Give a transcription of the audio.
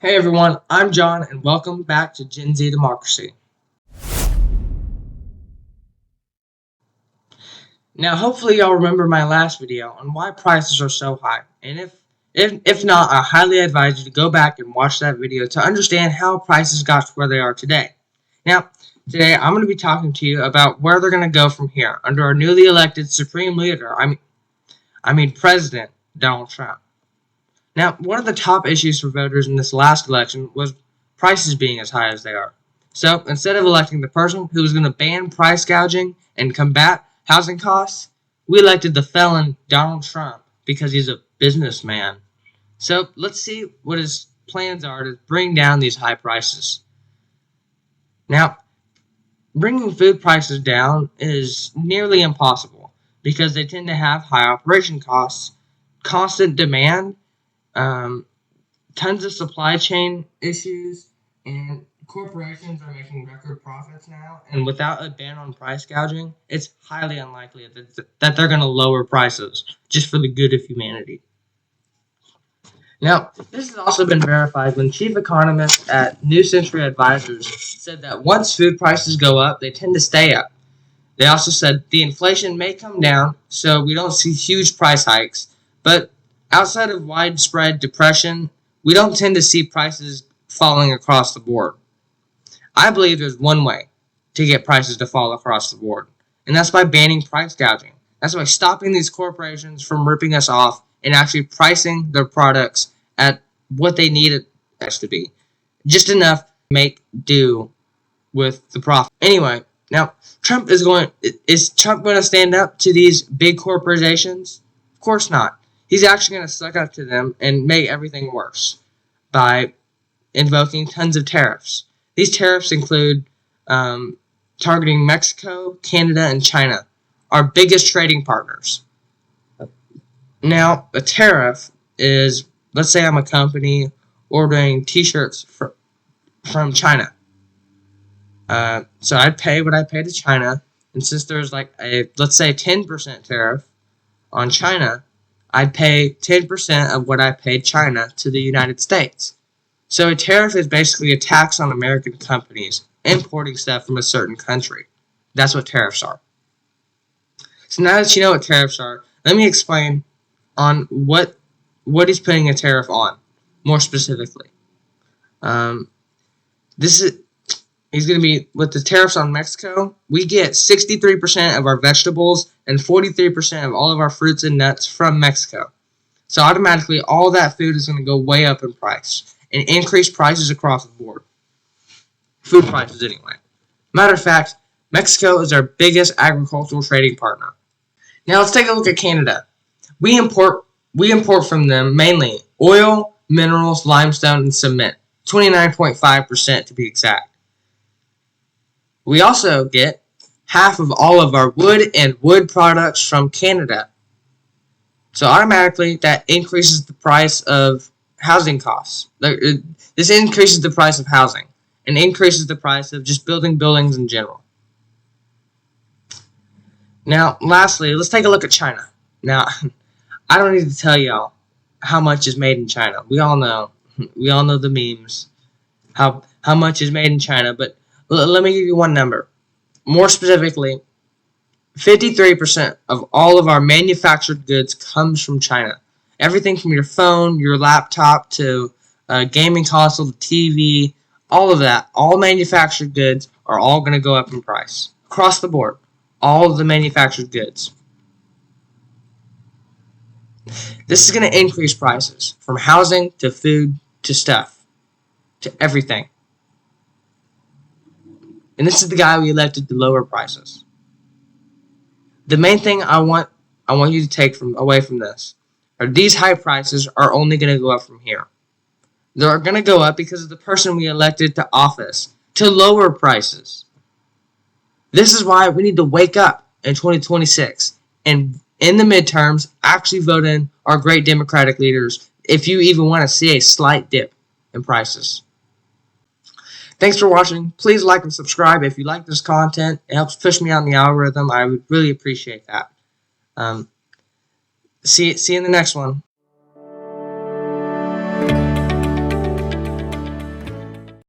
Hey everyone, I'm John and welcome back to Gen Z Democracy. Now hopefully y'all remember my last video on why prices are so high, and if not, I highly advise you to go back and watch that video to understand how prices got to where they are today. Now, today I'm going to be talking to you about where they're going to go from here under our newly elected Supreme Leader, I mean President Donald Trump. Now, one of the top issues for voters in this last election was prices being as high as they are. So, instead of electing the person who was going to ban price gouging and combat housing costs, we elected the felon Donald Trump because he's a businessman. So, let's see what his plans are to bring down these high prices. Now, bringing food prices down is nearly impossible because they tend to have high operation costs, constant demand, tons of supply chain issues, and corporations are making record profits now. And without a ban on price gouging, it's highly unlikely that they're going to lower prices just for the good of humanity. Now, this has also been verified when chief economists at New Century Advisors said that once food prices go up, they tend to stay up. They also said the inflation may come down, so we don't see huge price hikes, but outside of widespread depression, we don't tend to see prices falling across the board. I believe there's one way to get prices to fall across the board, and that's by banning price gouging. That's by stopping these corporations from ripping us off and actually pricing their products at what they need it to be. Just enough to make do with the profit. Anyway, now, is Trump going to stand up to these big corporations? Of course not. He's actually going to suck up to them and make everything worse by invoking tons of tariffs. These tariffs include targeting Mexico, Canada, and China, our biggest trading partners. Now, a tariff is, let's say I'm a company ordering t-shirts from China. So I'd pay what I pay to China, and since there's like let's say 10% tariff on China, I'd pay 10% of what I paid China to the United States. So a tariff is basically a tax on American companies importing stuff from a certain country. That's what tariffs are. So now that you know what tariffs are, let me explain on what he's putting a tariff on, more specifically. He's going to be, with the tariffs on Mexico, we get 63% of our vegetables and 43% of all of our fruits and nuts from Mexico. So automatically, all that food is going to go way up in price and increase prices across the board. Food prices, anyway. Matter of fact, Mexico is our biggest agricultural trading partner. Now let's take a look at Canada. We import from them mainly oil, minerals, limestone, and cement. 29.5% to be exact. We also get half of all of our wood and wood products from Canada. So automatically, that increases the price of housing costs. This increases the price of housing and increases the price of just building buildings in general. Now, lastly, let's take a look at China. Now, I don't need to tell y'all how much is made in China. We all know the memes, how much is made in China, but let me give you one number. More specifically, 53% of all of our manufactured goods comes from China. Everything from your phone, your laptop, to a gaming console, the TV, all of that, all manufactured goods are all going to go up in price. Across the board, all of the manufactured goods. This is going to increase prices, from housing to food to stuff, to everything. And this is the guy we elected to lower prices. The main thing I want you to take away from this are these high prices are only going to go up from here. They're going to go up because of the person we elected to office to lower prices. This is why we need to wake up in 2026 and in the midterms actually vote in our great Democratic leaders if you even want to see a slight dip in prices. Thanks for watching. Please like and subscribe if you like this content. It helps push me out in the algorithm. I would really appreciate that. See you in the next one.